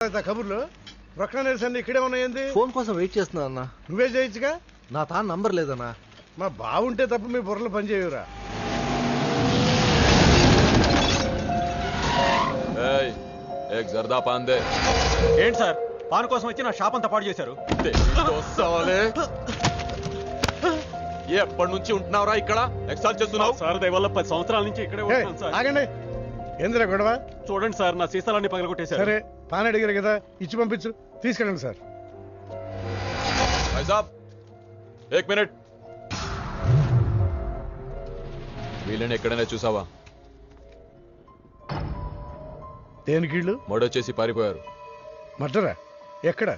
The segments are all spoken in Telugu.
కబుర్లు రొక్క నిరసన ఇక్కడే ఉన్నాయండి. ఫోన్ కోసం వెయిట్ చేస్తున్నా అన్న. నువ్వే చేయొచ్చుగా. నా తాను నంబర్ లేదన్నా. మా బావుంటే తప్ప మీ బుర్రలు పనిచేయవురా. జర్దా పాన్ దే. ఏంటి సార్ పాన్ కోసం వచ్చి నా షాప్ అంతా పాడు చేశారు. ఎప్పటి నుంచి ఉంటున్నావురా ఇక్కడ? ఎక్సాల్ చేస్తున్నావు సార్ దయవల్ల 10 సంవత్సరాల నుంచి ఇక్కడే ఉంటున్నాను సార్. ఆగండి, ఎందులో గొడవ? చూడండి సార్ నా సీసాలన్నీ పగలగొట్టేశారు. సరే పాన్ అడిగారు కదా, ఇచ్చి పంపించు, తీసుకెళ్ళండి సార్. भाई साहब एक मिनट. వీళ్ళని ఎక్కడైనా చూసావా? దేనికీళ్ళు మర్డర్ పారిపోయారు. మర్డరా? ఎక్కడ?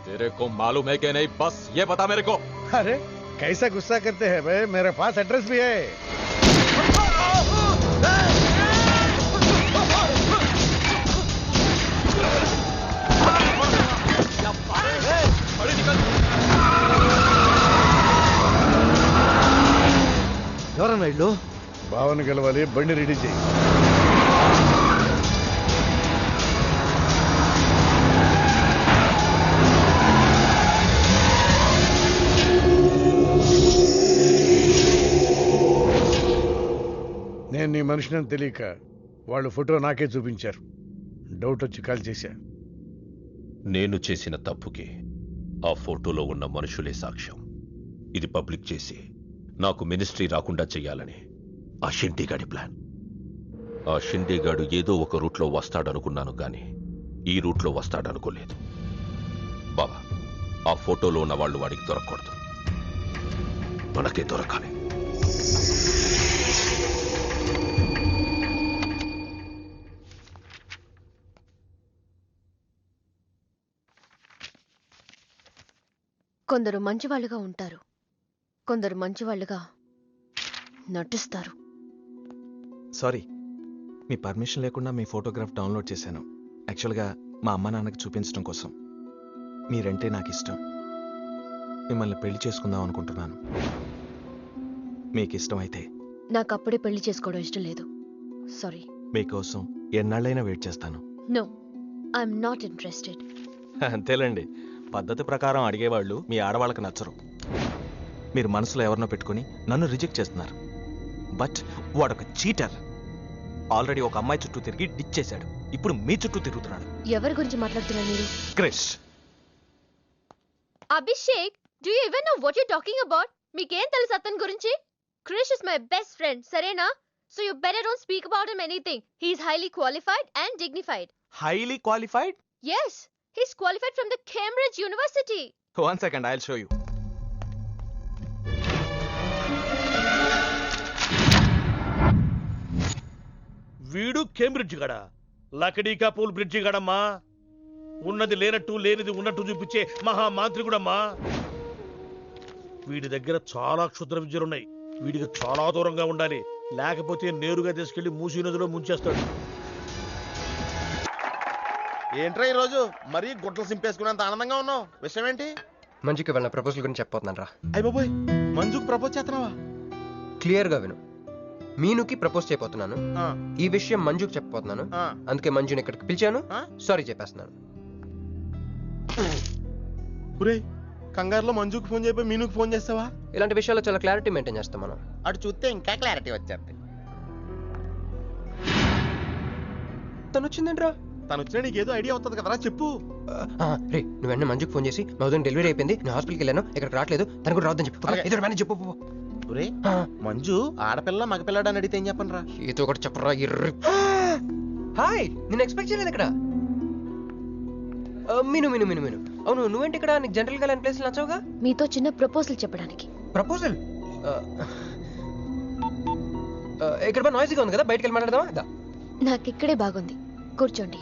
तेरे को मालूम है कि नहीं? बस ये बता मेरे को. अरे कैसा गुस्सा करते हैं भाई, मेरे पास एड्रेस भी है. ఎవరన్నా ఇల్లు? భావన గెలవాలి, బండి రెడీ చేయి. నేను నీ మనిషిని తెలియక వాళ్ళు ఫోటో నాకే చూపించారు. డౌట్ వచ్చి కాల్ చేశా. నేను చేసిన తప్పుకి ఆ ఫోటోలో ఉన్న మనుషులే సాక్ష్యం. ఇది పబ్లిక్ చేసి నాకు మినిస్ట్రీ రాకుండా చెయ్యాలని ఆ షిండీగాడి ప్లాన్. ఆ షిండీగాడు ఏదో ఒక రూట్లో వస్తాడనుకున్నాను గాని ఈ రూట్లో వస్తాడనుకోలేదు. బాబా, ఆ ఫోటోలో ఉన్న వాళ్ళు వాడికి దొరకకూడదు, మనకే దొరకాలి. కొందరు మంచివాళ్ళుగా ఉంటారు, కొందరు మంచివాళ్ళుగా నటిస్తారు. సారీ, మీ పర్మిషన్ లేకుండా మీ ఫోటోగ్రాఫ్ డౌన్లోడ్ చేశాను. యాక్చువల్గా మా అమ్మ నాన్నకి చూపించడం కోసం. మీరంటే నాకు ఇష్టం. మిమ్మల్ని పెళ్లి చేసుకుందాం అనుకుంటున్నాను. మీకు ఇష్టం అయితే. నాకు అప్పుడే పెళ్లి చేసుకోవడం ఇష్టం లేదు. సారీ. మీకోసం ఎన్నాళ్ళైనా వెయిట్ చేస్తాను. No, I'm not interested. అంతేలేండి, పద్ధతి ప్రకారం అడిగేవాళ్ళు మీ ఆడవాళ్ళకి నచ్చరు. మీరు మనసులో ఎవరినో పెట్టుకుని నన్ను రిజెక్ట్ చేస్తున్నారు. బట్ వాడొక చీటర్. ఆల్రెడీ ఒక అమ్మాయి చుట్టూ తిరిగి డిచ్ చేశాడు. ఇప్పుడు మీ చుట్టూ తిరుగుతున్నాడు. ఎవరి గురించి మాట్లాడుతున్నారు మీరు? Krish. Abhishek, do you even know what you talking about? మీకేం తెలుసు అతని గురించి? Krish is my best friend, సరేనా? So you better don't speak about him anything. He is highly qualified and dignified. Highly qualified? Yes, he's qualified from the Cambridge University. 1 second, I'll show you. వీడు కేంబ్రిడ్జ్ గడ, లకడీకా పూల్ బ్రిడ్జి గడమ్మా. ఉన్నది లేనట్టు లేనిది ఉన్నట్టు చూపించే మహామాంత్రికుడమ్మా. వీడి దగ్గర చాలా క్షుద్ర విద్యలున్నాయి. వీడికి చాలా దూరంగా ఉండాలి, లేకపోతే నేరుగా తీసుకెళ్లి మూసీ నదిలో ముంచేస్తాడు. ఏంట్రా ఈరోజు మరీ గుడ్లు సింపేసుకున్నంత ఆనందంగా ఉన్నావు? విషయం ఏంటి? మంజుకి వెళ్ళిన ప్రపోజల్ గురించి చెప్పబోతున్నాను రా. అయ్య బాబోయ్, మంజుకి ప్రపోజ్ చేస్తున్నావా? క్లియర్ గా విను. మీనుకి ప్రపోజ్ చేయబోతున్నాను. ఈ విషయం మంజుకి చెప్పబోతున్నాను. అందుకే మంజుని ఇక్కడికి పిలిచాను. సారీ చెప్పేస్తున్నాను. కంగారులో మంజుకి ఫోన్ చేయబోయి మీనుకి ఫోన్ చేస్తావా? ఇలాంటి విషయాల్లో చాలా క్లారిటీ మెయింటైన్ చేస్తాం మనం. అటు చూస్తే ఇంకా క్లారిటీ వచ్చేది. తను వచ్చిందేంట్రా? తను వచ్చినా నీకేదో ఐడియా అవుతుంది కదరా, చెప్పు. రే, నువ్వు వెంటనే మంజుకి ఫోన్ చేసి మా ఉదయం డెలివరీ అయిపోయింది, నేను హాస్పిటల్కి వెళ్ళాను, ఇక్కడికి రావట్లేదు, తను కూడా రావద్దని చెప్పు. మంజు ఆడపిల్ల మగపిల్లడు అని అడిగితే ఏం చెప్పను రా? ఏదో ఒకటి చెప్పరా. హాయ్, నేను ఎక్స్పెక్ట్ చేయలేదు ఇక్కడ. మీను మీను మీను మీను అవును, నువ్వేంటి ఇక్కడ? నీకు జనరల్ గా లేని ప్లేస్ నచ్చవుగా? మీతో చిన్న ప్రపోజల్ చెప్పడానికి. ప్రపోజల్? ఇక్కడ బాగా నాయిసీగా ఉంది కదా, బయటకు వెళ్ళి మాట్లాడదామా? నాకు ఇక్కడే బాగుంది, కూర్చోండి.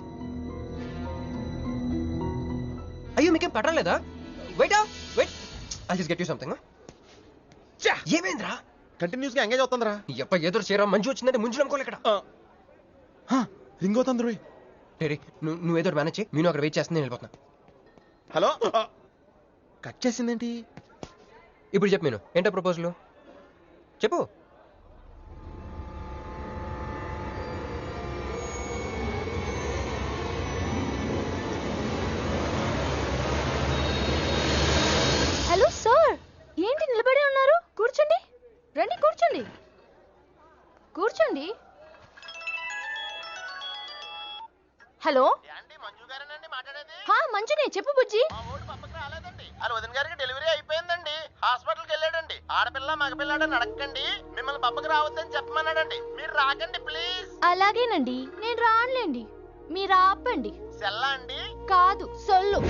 అయ్యో, మీకేం పట్టలేదా? Wait I'll just get you something. ఏమైందిరా? కంటిన్యూస్ గా ఎంగేజ్ అవుతుందిరా. ఎప్ప ఎదురు చేరా, మంజు వచ్చిందంటే ముంజు అనుకోలే ఇక్కడ. రింగ్ అవుతుంది రోయ్. నువ్వు ఏదో మేనేజ్ చేయి, నేను అక్కడ వెయిట్ చేస్తుంది, నేను వెళ్ళిపోతున్నా. హలో, కట్ చేసిందేంటి? ఇప్పుడు చెప్పు మీను, ఏంటో ప్రపోజల్ చెప్పు. హలో మంజు గారేనండి మాట్లాడేది? హా మంజునే చెప్పు బుజ్జి. మా ఓటు పక్కకు రాలేదండి. వాళ్ళ వదిన గారికి డెలివరీ అయిపోయిందండి. హాస్పిటల్కి వెళ్ళాడండి. ఆడపిల్ల మగపిల్లాడని అడగండి. మిమ్మల్ని పక్కకు రావద్దని చెప్పమన్నాడండి. మీరు రాకండి ప్లీజ్. అలాగేనండి, నేను రానులేండి, మీరు ఆపండి. సెల్లా అండి? కాదు, సొల్లు.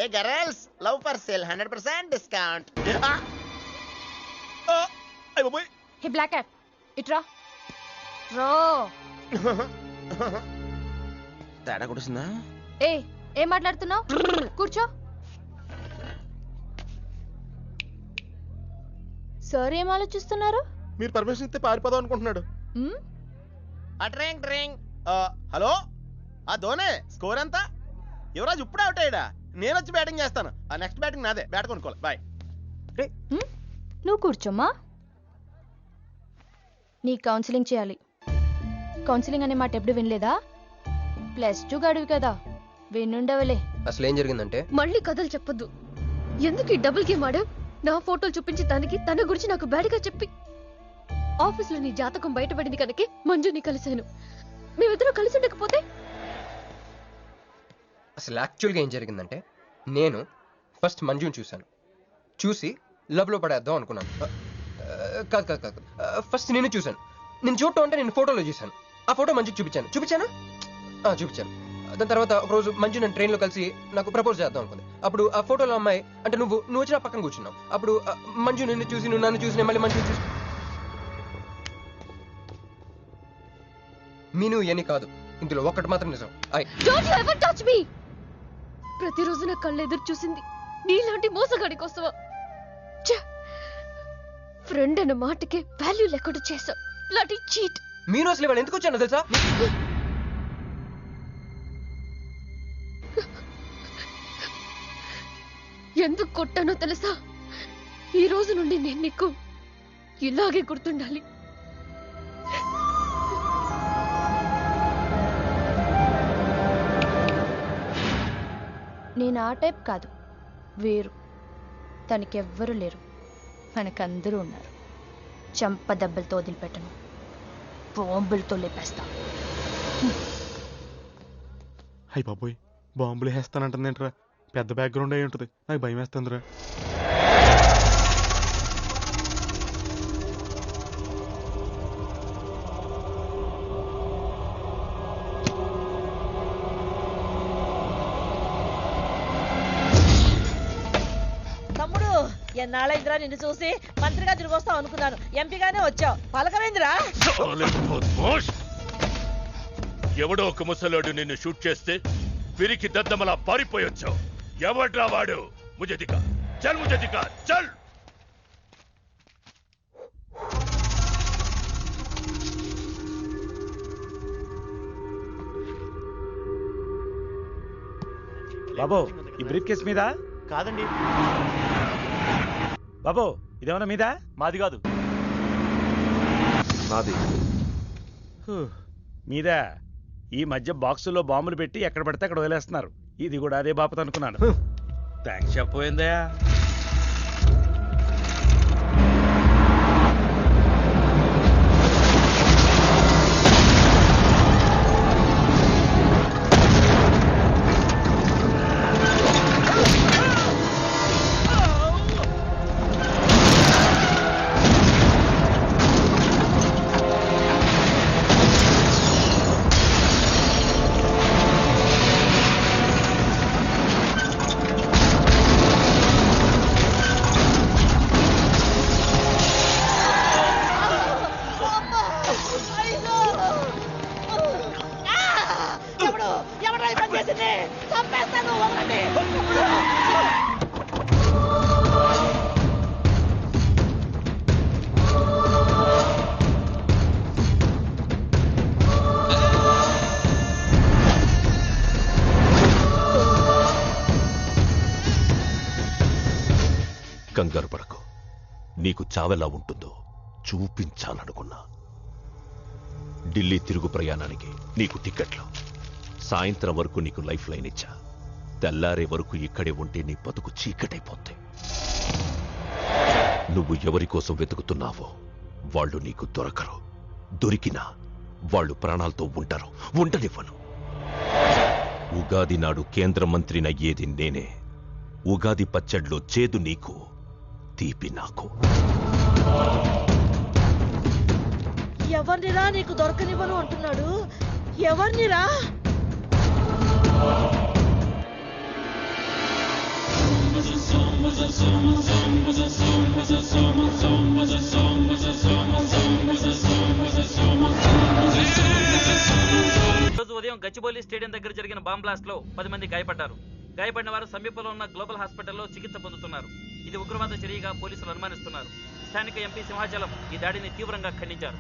Hey girls, love for sale 100% discount. Hey black cat, ఇట్రా రో. తేడా కొడుతుందా? ఏం మాట్లాడుతున్నావు? కూర్చో. సార్ ఏం ఆలోచిస్తున్నారు? మీరు పర్మిషన్ ఇస్తే పారిపోదాం అనుకుంటున్నాడు. డ్రింక్. హలో, ఆ ధోనే స్కోర్ ఎంత? యువరాజ్ ఇప్పుడు అవుట్ అయ్యాడా? నేను వచ్చి బ్యాటింగ్ చేస్తాను. ఆ నెక్స్ట్ బ్యాటింగ్ నాదే. బ్యాట్ కొనుక్కోవాలి. బాయ్. నువ్వు కూర్చోమ్మా. నీ కౌన్సిలింగ్ చేయాలి. కౌన్సిలింగ్ అనే మాట ఎప్పుడు వినలేదా? +2 గడువు కదా, వినుండవలే. అసలు ఏం జరిగిందంటే మళ్ళీ కథలు చెప్పొద్దు. ఎందుకు ఈ డబుల్ గేమ్ ఆడావు? నా ఫోటోలు చూపించి దానికి తన గురించి నాకు బ్యాడ్గా చెప్పి ఆఫీస్లో నీ జాతకం బయటపడింది కనుకే మంజుని కలిశాను. మేమిద్దరం కలిసి ఉండకపోతే? అసలు యాక్చువల్గా ఏం జరిగిందంటే నేను ఫస్ట్ మంజుని చూసి లవ్లో పడేద్దాం అనుకున్నాను. కాదు ఫస్ట్ నేను చూశాను. నేను చూడటం అంటే నేను ఫోటోలో చూశాను. ఆ ఫోటో మంజుకి చూపించాను. దాని తర్వాత ఒకరోజు మంజు నేను ట్రైన్లో కలిసి నాకు ప్రపోజ్ చేద్దాం అనుకుంది. అప్పుడు ఆ ఫోటోలో అమ్మాయి అంటే నువ్వు వచ్చి నా పక్కన కూర్చున్నావు. అప్పుడు మంజు నిన్ను చూసి నువ్వు నన్ను చూసి మళ్ళీ మంజు చూసి మీను ఇవన్నీ కాదు, ఇందులో ఒక్కటి మాత్రం నిజం. Don't you ever touch me! ప్రతిరోజు నా కళ్ళు ఎదురు చూసింది నీలాంటి మోసగాడి కోసమా? ఫ్రెండ్ అన్న మాటకే వాల్యూ లేకుండా చేశావు. Bloody cheat. మీను అసలు ఇవాళ ఎందుకు వచ్చానో తెలుసా? ఎందుకు కొట్టానో తెలుసా? ఈ రోజు నుండి నేను నీకు ఇలాగే గుర్తుండాలి. నేను ఆ టైప్ కాదు, వేరు. తనకెవ్వరూ లేరు, మనకందరూ ఉన్నారు. చంప దెబ్బలతో వదిలిపెట్టను, బాంబులతో లేపేస్తా. అయ్య బాబోయ్, బాంబులు వేస్తానంటుందేంట్రా? పెద్ద బ్యాక్గ్రౌండ్ అయి ఉంటుంది, నాకు భయం వేస్తుందిరా. తమ్ముడు, ఎన్నాళ్ళైందిరా నిన్ను చూసి? మంత్రిగా తిరిగి వస్తావు అనుకున్నాను, ఎంపీగానే వచ్చావు. పలకమైందిరా? ఎవడో ఒక ముసలోడు నిన్ను షూట్ చేస్తే పిరికి దద్దమలా పారిపోయొచ్చావు. ఎవడ్రా వాడు? ముజే దిఖా, చల్. బాబు, ఈ బ్రీఫ్ కేస్ మీద? కాదండి. బాబు, ఇదేమన్నా మీద? మాది కాదు. నాది. మీద ఈ మధ్య బాక్సుల్లో బాంబులు పెట్టి ఎక్కడ పడితే అక్కడ వదిలేస్తున్నారు. ఇది కూడా అదే బాపత అనుకున్నాను. థ్యాంక్స్ చెప్పపోయిందా? కంగారు పడకు. నీకు చావెలా ఉంటుందో చూపించాలనుకున్నా. ఢిల్లీ తిరుగు ప్రయాణానికి నీకు టికెట్లు. సాయంత్రం వరకు నీకు లైఫ్ లైన్ ఇచ్చా. తెల్లారే వరకు ఇక్కడే ఉంటే నీ బతుకు చీకటైపోతే. నువ్వు ఎవరి కోసం వెతుకుతున్నావో వాళ్ళు నీకు దొరకరు. దొరికినా వాళ్ళు ప్రాణాలతో ఉంటారు. ఉండనివ్వను. ఉగాది నాడు కేంద్ర మంత్రినయ్యేది నేనే. ఉగాది పచ్చడిలో చేదు నీకు, తీపి నాకు. ఎవరినిరా నీకు దొరకనివ్వను అంటున్నాడు? ఎవరినిరా? రోజు ఉదయం గచ్చిబౌలి స్టేడియం దగ్గర జరిగిన బాంబ్ బ్లాస్ట్ లో 10 మంది గాయపడ్డారు. గాయపడిన వారు సమీపంలో ఉన్న గ్లోబల్ హాస్పిటల్లో చికిత్స పొందుతున్నారు. ఇది ఉగ్రవాద చర్యగా పోలీసులు అనుమానిస్తున్నారు. స్థానిక ఎంపీ సింహాచలం ఈ దాడిని తీవ్రంగా ఖండించారు.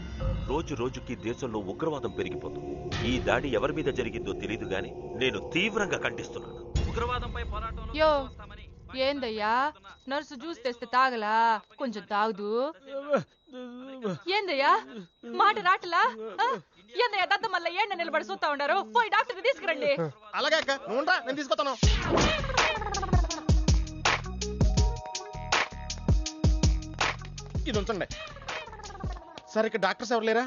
రోజు రోజుకి దేశంలో ఉగ్రవాదం పెరిగిపోతుంది. ఈ దాడి ఎవరి మీద జరిగిందో తెలియదు గాని నేను తీవ్రంగా ఖండిస్తున్నాను. ఉగ్రవాదంపై పోరాటంలో యో ఏందయ్యా, నర్సు జ్యూస్ తెస్తే తాగలా? కొంచెం తాగుదు. ఏందయ్యా మాట రాటలా? ఏందయ్యా దద్ద మళ్ళీ ఏండ నిలబడి చూస్తా ఉండారు? పోయి డాక్టర్ తీసుకురండి. అలాగే అక్క, నువ్వు ఉండరా, నేను తీసుకొస్తాను. ఇది ఉంచండి. సరే, ఇక్కడ డాక్టర్స్ ఎవరు లేరా?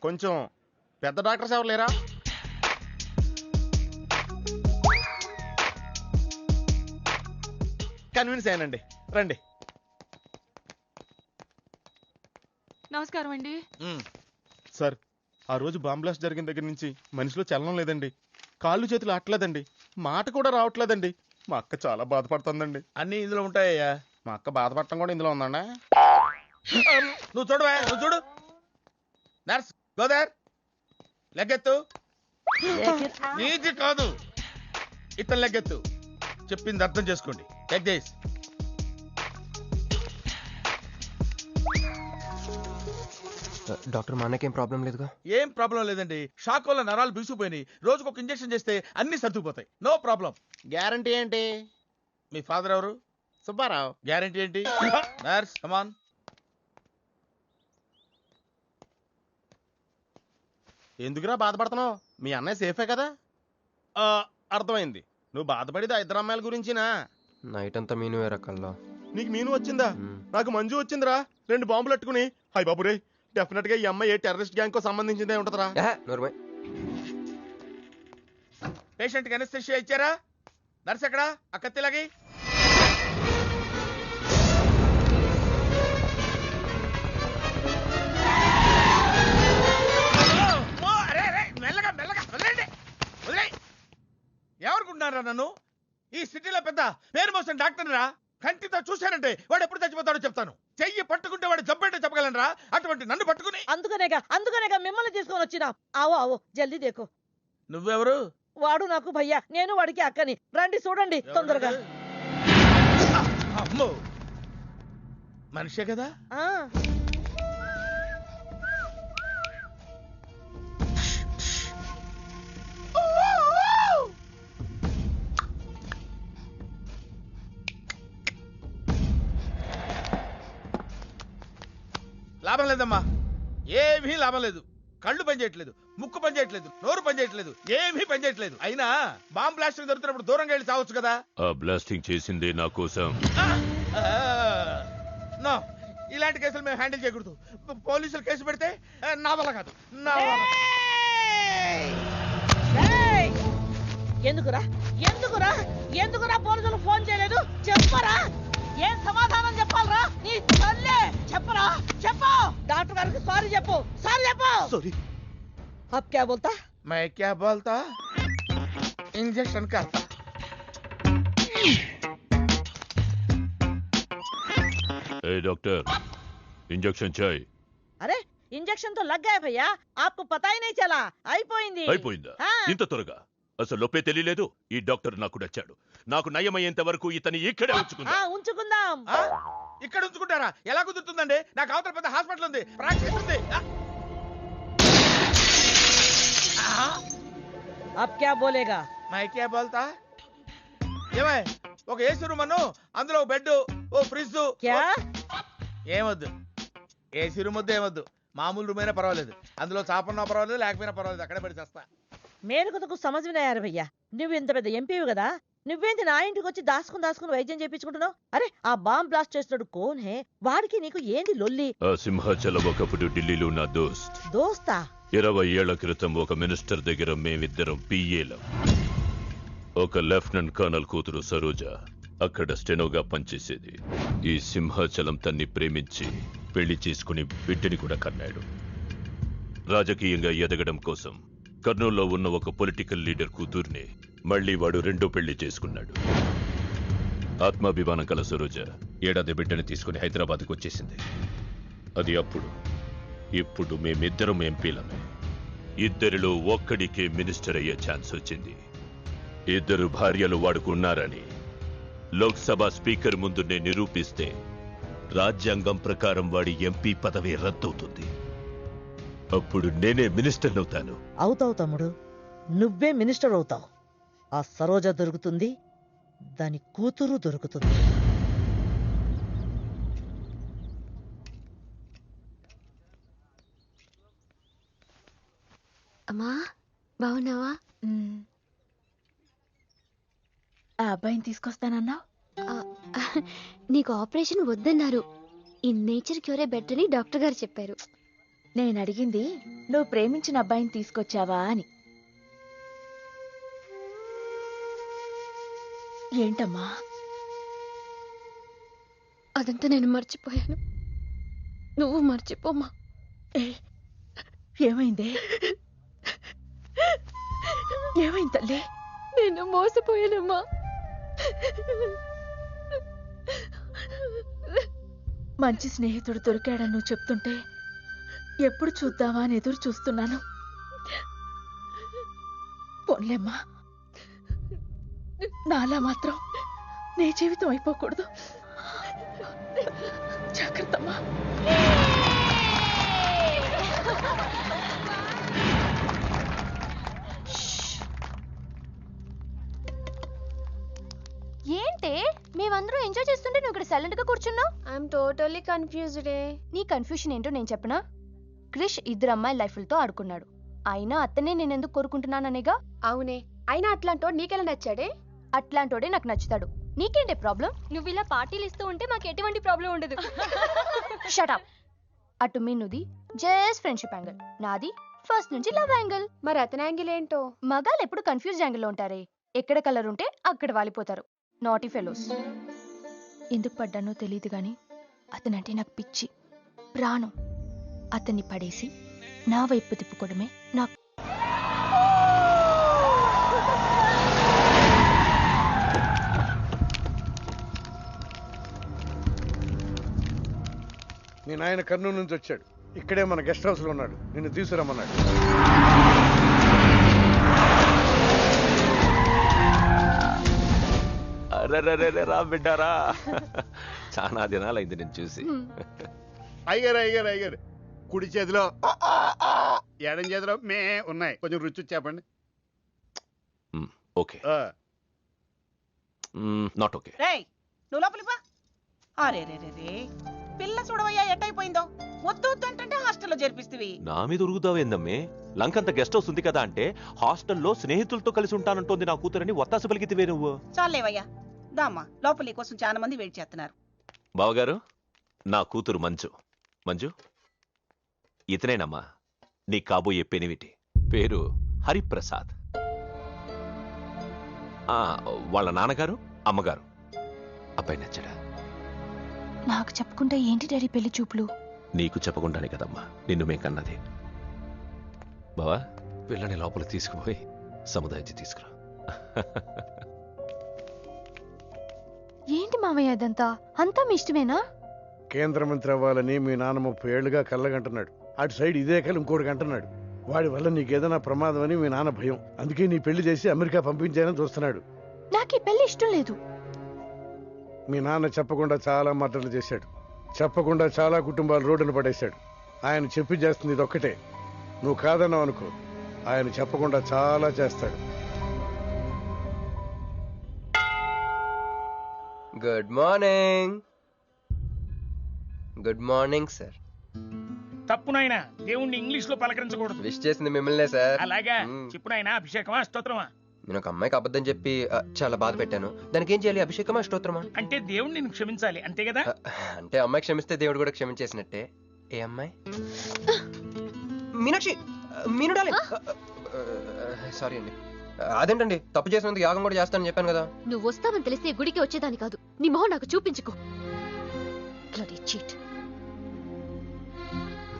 కొంచెం పెద్ద డాక్టర్స్ ఎవరు లేరా? కన్విన్స్ అయ్యానండి, రండి. నమస్కారం అండి. సార్, ఆ రోజు బాంబ్ బ్లాస్ట్ జరిగిన దగ్గర నుంచి మనిషిలో చలనం లేదండి. కాళ్ళు చేతులు ఆటలేదండి, మాట కూడా రావట్లేదండి. మా అక్క చాలా బాధపడుతుందండి. అన్ని ఇందులో ఉంటాయ్యా. మా అక్క బాధపడటం కూడా ఇందులో ఉందండి. నువ్వు చూడవా, నువ్వు చూడు. నర్స్ గోదర్, లెగ్గెత్తు. నీది కాదు, ఇతను లెగ్గెత్తు. చెప్పింది అర్థం చేసుకోండి. Take this. డాక్టర్, మా అన్నకేం ప్రాబ్లం లేదుగా? ఏం ప్రాబ్లం లేదండి. షాక్ వల్ల నరాలు బిగుసిపోయినాయి. రోజుకు ఒక ఇంజెక్షన్ చేస్తే అన్ని సర్దుకుపోతాయి. No problem. గ్యారంటీ ఏంటి? మీ ఫాదర్ ఎవరు? సుబ్బారావు. గ్యారంటీ ఏంటి? నర్స్ కమాన్. ఎందుకురా బాధపడుతున్నావు? మీ అన్నయ్య సేఫే కదా? అర్థమైంది. నువ్వు బాధపడేది ఆ ఇద్దరు అమ్మాయిల గురించినా? నైట్ అంతా మీను రకాల్లో. నీకు మీను వచ్చిందా? నాకు మంజు వచ్చిందిరా. 2 బాంబులు అట్టుకుని. హాయ్ బాబురే, డెఫినెట్ గా ఈ అమ్మాయి ఏ టెర్రరిస్ట్ గ్యాంగ్ కో సంబంధించిందే ఉంటదరా. పేషెంట్ కి అనస్థెషియా ఇచ్చారా? నర్స్ ఎక్కడా? ఆ కత్తిలాగి. మెల్లగా మెల్లగా వదిలేండి, వదిలేయ్. ఎవరుకుంటున్నారా నన్ను? ఈ సిటీలో పెద్ద పేరు మోసిన డాక్టర్ రా. కంటితో చూశానంటే వాడు ఎప్పుడు చచ్చిపోతాడో చెప్తాను. చెయ్యి పట్టుకుంటే వాడు చంపేంటే చెప్పగలనరా? అటువంటి నన్ను పట్టుకుని. అందుకనేగా మిమ్మల్ని తీసుకొని వచ్చినా. ఆవో ఆవో, జల్దీ దేకో. నువ్వెవరు? వాడు నాకు భయ్యా, నేను వాడికి అక్కని. రండి చూడండి తొందరగా. అమ్మో, మనిషే కదా? లాభం లేదమ్మా, ఏమీ లాభం లేదు. కళ్ళు పనిచేయట్లేదు, ముక్కు పనిచేయట్లేదు, నోరు పనిచేయట్లేదు, ఏమీ పనిచేయట్లేదు. అయినా బాంబ్ బ్లాస్టింగ్ దొరుకుతున్నప్పుడు దూరంగా వెళ్ళి చావచ్చు కదా. ఆ బ్లాస్టింగ్ చేసిందే నా కోసం. నో, ఇలాంటి కేసులు మేము హ్యాండిల్ చేయకూడదు. పోలీసులు కేసు పెడితే నా వల్ల కాదు, నా వల్ల. ఎందుకురా ఎందుకురా ఎందుకురా పోలీసులు ఫోన్ చేయలేదు? చెప్పరా, ఏం సమాధానం చెప్పాలరా? నీ తల్లే చెప్పరా, చెప్పు. డాక్టర్ గారికి సారీ చెప్పు, సారీ చెప్పు. సారీ. अब क्या बोलता? मैं क्या बोलता? इंजेक्शन करता. ए डॉक्टर, इंजेक्शन चाहिए. अरे इंजेक्शन तो लग गया भैया, आपको पता ही नहीं चला. అయిపోయింది. అయిపోయిందా? ఇంత త్వరగా? అసలు లోపే తెలియలేదు. ఈ డాక్టర్ నాకు నచ్చాడు. నాకు నయమయ్యేంత వరకు ఇతని ఇక్కడే ఉంచుకుందాం. ఇక్కడ ఉంచుకుంటారా? ఎలా కుదురుతుందండి? నాకు అవతల పెద్ద హాస్పిటల్ ఉంది, ప్రాక్టీస్ ఉంది. अब क्या बोलेगा? मैं क्या बोलता? ఏమై, ఒక ఏసీ రూమ్ అను, అందులో ఒక బెడ్, ఓ ఫ్రిడ్జ్. ఏమొద్దు, ఏసీ రూమ్ వద్దు, ఏమొద్దు. మామూలు రూమ్ అయినా పర్వాలేదు. అందులో చాపన్నా పర్వాలేదు, లేకపోయినా పర్వాలేదు. అక్కడే పడి చేస్తా. మేలుకు సమజ్ में नहीं आ रहा भैया. నువ్వు ఇంత పెద్ద ఎంపీవి కదా, నువ్వేంటి నా ఇంటికి వచ్చి దాసుకుని వైద్యం చేయించుకుంటున్నావు? అరే ఆ బాంబ్ బ్లాస్ట్ చేస్తున్నాడు కోన్ హే, వాడికి నీకు ఏంది లొల్లి? ఆ సింహాచలం ఒకప్పుడు ఢిల్లీలో నా దోస్తా 20 ఏళ్ల క్రితం ఒక మినిస్టర్ దగ్గర మేమిద్దరం పిఏలం. ఒక లెఫ్టినెంట్ కర్నల్ కూతురు సరోజ అక్కడ స్టెనోగా పనిచేసేది. ఈ సింహాచలం తన్ని ప్రేమించి పెళ్లి చేసుకుని బిడ్డని కూడా కన్నాడు. రాజకీయంగా ఎదగడం కోసం కర్నూల్లో ఉన్న ఒక పొలిటికల్ లీడర్ కూతుర్ని మళ్లీ వాడు రెండో పెళ్లి చేసుకున్నాడు. ఆత్మాభిమానం కల సరోజ ఏడాది బిడ్డని తీసుకుని హైదరాబాద్కు వచ్చేసింది. అది అప్పుడు. ఇప్పుడు మేమిద్దరం ఎంపీలమే. ఇద్దరిలో ఒక్కడికే మినిస్టర్ అయ్యే ఛాన్స్ వచ్చింది. 2 భార్యలు వాడుకున్నారని లోక్సభ స్పీకర్ ముందు నేను నిరూపిస్తే రాజ్యాంగం ప్రకారం వాడి ఎంపీ పదవి రద్దవుతుంది. అప్పుడు నేనే మినిస్టర్ అవుతాను. అవుతావు తమ్ముడు, నువ్వే మినిస్టర్ అవుతావు. ఆ సరోజ దొరుకుతుంది, దాని కూతురు దొరుకుతుంది. అమ్మా బాగున్నావా? ఆ అబ్బాయిని తీసుకొస్తానన్నావు. నీకు ఆపరేషన్ వద్దన్నారు. ఈ నేచర్ క్యూరే బెటర్ అని డాక్టర్ గారు చెప్పారు. నేను అడిగింది నువ్వు ప్రేమించిన అబ్బాయిని తీసుకొచ్చావా అని. ఏంటమ్మా? అదంతా నేను మర్చిపోయాను, నువ్వు మర్చిపోమ్మా. ఏమైంది? ఏమైంది తల్లి? నేను మోసపోయానమ్మా. మంచి స్నేహితుడు దొరికాడని నువ్వు చెప్తుంటే ఎప్పుడు చూద్దామా అని ఎదురు చూస్తున్నాను. పోన్లేమ్మా, నాలా మాత్రం నీ జీవితం అయిపోకూడదు. జాగ్రత్తమ్మా. ఏంటే మేమందరం ఎంజాయ్ చేస్తుంటే నువ్వు ఇక్కడ సైలెంట్ గా కూర్చున్నావు? I'm totally confused. నీ కన్ఫ్యూషన్ ఏంటో నేను చెప్పనా? క్రిష్ 2 అమ్మాయి లైఫ్లతో ఆడుకున్నాడు. అయినా అతనే నేనెందుకు కోరుకుంటున్నాననేగా. అవునే, అయినా అట్లాంటోడు నీకెలా నచ్చాడే? అట్లాంటోడే నాకు నచ్చుతాడు. నీకేంటే ప్రాబ్లం? నువ్వు ఇలా పార్టీలు ఇస్తూ ఉంటే మాకు ఎటువంటి ప్రాబ్లం ఉండదు. Shut up. అటు మీనుది జస్ట్ ఫ్రెండ్షిప్ యాంగిల్, నాది ఫస్ట్ నుంచి లవ్ యాంగిల్. మరి అతని యాంగిల్ ఏంటో? మగాళ్ళు ఎప్పుడు కన్ఫ్యూజ్ యాంగిల్ లో ఉంటారే. ఎక్కడ కలర్ ఉంటే అక్కడ వాలిపోతారు. Naughty fellows. ఎందుకు పడ్డానో తెలియదు గాని అతనంటే నాకు పిచ్చి, ప్రాణం. అతన్ని పడేసి నా వైపు తిప్పుకోవడమే నాకు. మీ నాయన కర్నూలు నుంచి వచ్చాడు. ఇక్కడే మన గెస్ట్ హౌస్ లో ఉన్నాడు. నిన్ను తీసుకురమ్మన్నాడు. రా బిడ్డారా, చాలా దినాలైంది నేను చూసి. అయ్యారు కుడి చేతిలో ఎడం చేతిలో మే ఉన్నాయి. కొంచెం రుచి చెప్పండి. Okay, not okay. రేయ్ నువ్వు లోపలిపా. అరే రే రే పిల్ల చూడవయ్యా ఎట్టయిపోయిందో. వద్దు వద్దు అంటే హాస్టల్లో చేర్పిస్తవి. నా మీద ఉరుగుతావేందమ్మే? లంకంత గెస్ట్ హౌస్ ఉంది కదా అంటే హాస్టల్లో స్నేహితులతో కలిసి ఉంటానంటోంది నా కూతురని ఒత్తాసు పలికితివే నువ్వు. చాలేవయ్యా, దామ్మా లోపలి కోసం చాలా మంది వెయిట్ చేస్తున్నారు. బావగారు, నా కూతురు మంజు. మంజు, ఇతనేనమ్మా నీ కాబోయే పెనివిటి. పేరు హరిప్రసాద్. వాళ్ళ నాన్నగారు అమ్మగారు. అబ్బాయి నచ్చడా? నాకు చెప్పకుండా ఏంటి డాడీ పెళ్లి చూపులు? నీకు చెప్పకుండానే కదమ్మా నిన్ను మే కన్నది. బావా, పిల్లని లోపల తీసుకుపోయి సముదాయించి తీసుకురా. ఏంటి మామయ్య అదంతా? అంతా మీ ఇష్టమేనా? కేంద్ర మంత్రి అవ్వాలని మీ నాన్న 30 ఏళ్లుగా కళ్ళగంటున్నాడు. అటు సైడ్ ఇదే కళ్ళు ఇంకోటి అంటున్నాడు. వాడి వల్ల నీకేదైనా ప్రమాదం అని మీ నాన్న భయం. అందుకే నీ పెళ్లి చేసి అమెరికా పంపించాలని చూస్తున్నాడు. నాకు ఈ పెళ్లి ఇష్టం లేదు. మీ నాన్న చెప్పకుండా చాలా మర్డర్లు చేశాడు. చెప్పకుండా చాలా కుటుంబాలు రోడ్డున పడేశాడు. ఆయన చెప్పి చేస్తుంది ఇదొక్కటే. నువ్వు కాదన్నావు అనుకో, ఆయన చెప్పకుండా చాలా చేస్తాడు. Good morning. Good morning sir. తప్పు నాయనా, దేవుణ్ణి ఇంగ్లీష్ లో పలకరించకూడదు. విష్ చేసింది మిమ్మల్నే సార్. అలాగా చెప్పు నాయనా. అభిషేకమా స్తోత్రమా? నేను ఒక అమ్మాయికి అబద్ధం చెప్పి చాలా బాధ పెట్టాను. దానికి ఏం చేయాలి? అభిషేకమా స్తోత్రమా? అంటే దేవుడు నిన్ను క్షమించాలి అంతే కదా? అంటే అమ్మాయి క్షమిస్తే దేవుడు కూడా క్షమించేసినట్టే. ఏ అమ్మాయి? మీనాక్షి, మీను డార్లింగ్. సారీ అండి. అదేంటండి, తప్పు చేసినందుకు యాగం కూడా చేస్తానని చెప్పాను కదా. నువ్వు వస్తావని తెలిస్తే గుడికి వచ్చేదాని కాదు. నీ మొహం నాకు చూపించుకో.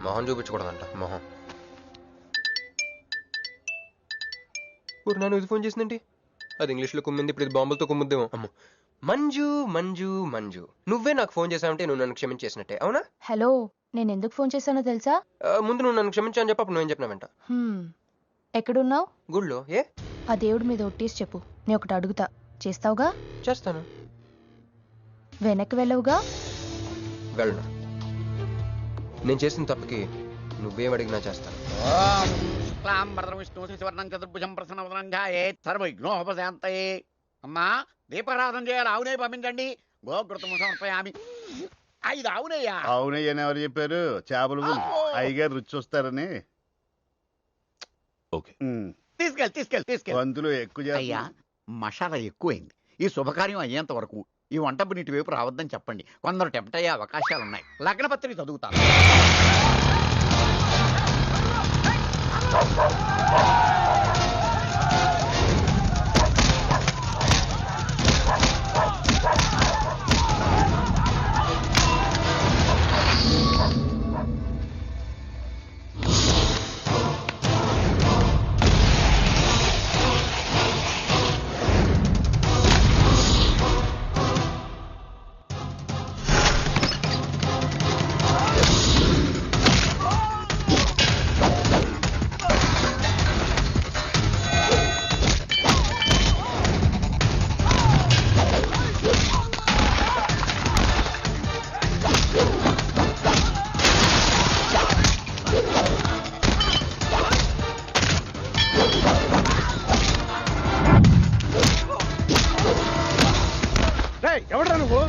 మొహం చూపించకూడదంట. మొహం పూర్ణాను ఇది ఫోన్ చేసిందండి. అది ఇంగ్లీష్లో కుమ్మింది, ఇప్పుడు ఇది బాంబులతో కుమ్ముద్దేమో. అమ్మో. మంజు మంజు మంజు, నువ్వే నాకు ఫోన్ చేసావంటే నువ్వు నన్ను క్షమించేసినట్టే, అవునా? హలో, నేను ఎందుకు ఫోన్ చేశానో తెలుసా? ముందు నువ్వు నన్ను క్షమించని చెప్పి అప్పుడు నువ్వేం చెప్పినావంట? ఎక్కడున్నావు? గుళ్ళో. ఏ? ఆ దేవుడి మీద ఒట్టేసి చెప్పు. నేను ఒకటి అడుగుతా, చేస్తావుగా? చేస్తాను. వెనక్కి వెళ్ళవుగా? వెళ్ళను. నేను చేసిన తప్పుకి నువ్వేం అడిగినా చేస్తాను. విష్ణు శివర్ణం చతుర్భుజం ప్రసన్నవదనంగాయే సర్వవిఘ్నోపశాంతయే. అమ్మా, దీపారాధన చేయాలి. ఆవునే పంపించండి. గోకృతము సమర్పయామి. ఇది ఆవునయ్యా? అవునయ్యని ఎవరు చెప్పారు? చేపలు అయ్యగారు రుచి చూస్తారని. తీసుకెళ్ళి వంతులు ఎక్కువ. అయ్యా, మసాలా ఎక్కువైంది. ఈ శుభకార్యం అయ్యేంత వరకు ఈ వంటపు నీటి వైపు రావద్దని చెప్పండి. కొందరు టెంప్ట్ అయ్యే అవకాశాలున్నాయి. లగ్న పత్రిక చదువుతాను. ఎవడరా నువ్వు?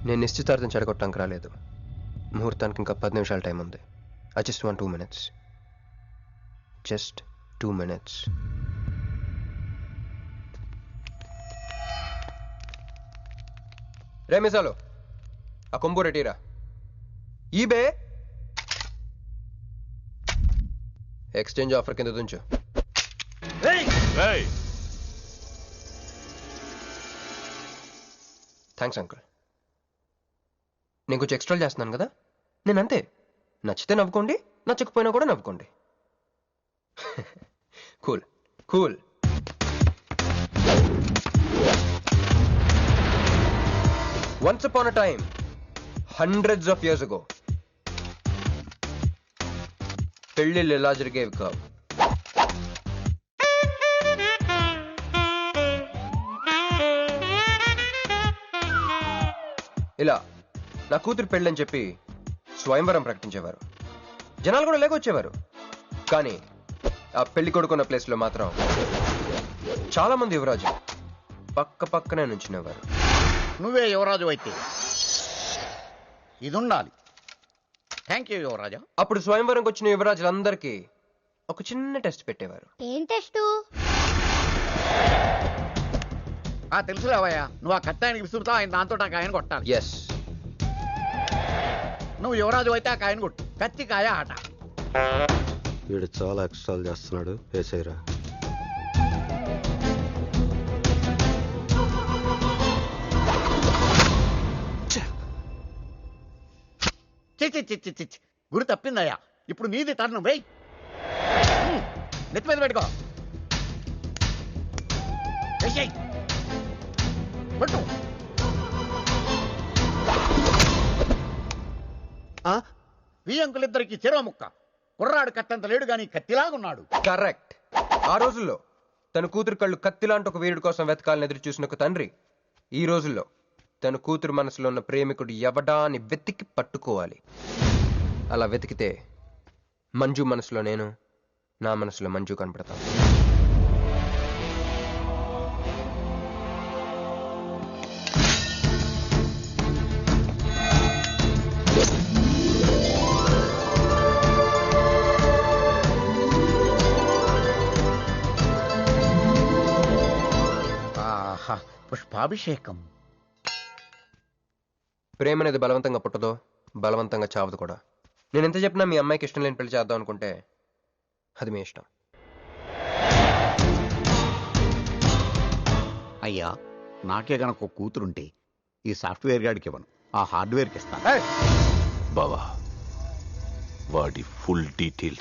నేను నిశ్చితార్థం చెడగొట్టడానికి రాలేదు. ముహూర్తానికి ఇంకా 10 నిమిషాల టైం ఉంది. I just want 2 minutes. Just 2 minutes. రే మిసాలు, ఆ కొంబు రెటీరా. ఈబే ఎక్స్చేంజ్ ఆఫర్ కింద తుంచు. Thanks uncle. నేను కొంచెం ఎక్స్ట్రా చేస్తున్నాను కదా. నేను అంతే. నచ్చితే నవ్వుకోండి, నచ్చకపోయినా కూడా నవ్వుకోండి. Cool cool. Once upon a time, hundreds of years ago, పెళ్ళిళ్ళు ఎలా జరిగేవి కావు. ఇలా నా కూతురు పెళ్ళని చెప్పి స్వయంవరం ప్రకటించేవారు. జనాలు కూడా లేకొచ్చేవారు. కానీ ఆ పెళ్లి కొడుకున్న ప్లేస్లో మాత్రం చాలా మంది యువరాజు పక్క పక్కనే నుంచునేవారు. నువ్వే యువరాజు అయితే ఇది ఉండాలి. థ్యాంక్ యూ యువరాజా. అప్పుడు స్వయంవరంకి వచ్చిన యువరాజులందరికీ ఒక చిన్న టెస్ట్ పెట్టేవారు. ఏం టెస్ట్? తెలుసులేవయ్యా, నువ్వు ఆ కత్తి ఆయనకి విసురుతావు, ఆయన దాంతో ఆ కాయను కొట్టాలి. ఎస్. నువ్వు యువరాజు అయితే ఆ కాయను కొట్టు. కత్తి కాయ ఆట. వీడు చాలా ఎక్స్ట్రాలు చేస్తున్నాడు. వేసేయరా. గురి తప్పిందయ్యా. ఇప్పుడు నీది టర్న్. వెయ్, నెత్తి మీద పెట్టుకో. పట్టు. ఈ అంకులిద్దరికి చెరవ ముక్క. కుర్రాడు కత్తంత లేడు గాని కత్తిలాగున్నాడు. కరెక్ట్. ఆ రోజుల్లో తన కూతురు కళ్ళు కత్తిలాంటి ఒక వీరుడి కోసం వెతకాలని ఎదురు చూసిన ఒక తండ్రి ఈ రోజుల్లో తన కూతురు మనసులో ఉన్న ప్రేమికుడు ఎవడా అని వెతికి పట్టుకోవాలి. అలా వెతికితే మంజు మనసులో నేను, నా మనసులో మంజు కనపడతాను. పుష్పాభిషేకం. ప్రేమ అనేది బలవంతంగా పుట్టదో, బలవంతంగా చావదు కూడా. నేను ఎంత చెప్పినా మీ అమ్మాయికి ఇష్టం లేని పెళ్లి చేద్దాం అనుకుంటే అది మీ ఇష్టం. అయ్యా, నాకే గనక ఒక కూతురుంటే ఈ సాఫ్ట్వేర్ గాడికి ఇవ్వను, ఆ హార్డ్వేర్కి ఇస్తాను. బావా, వాడి ఫుల్ డీటెయిల్స్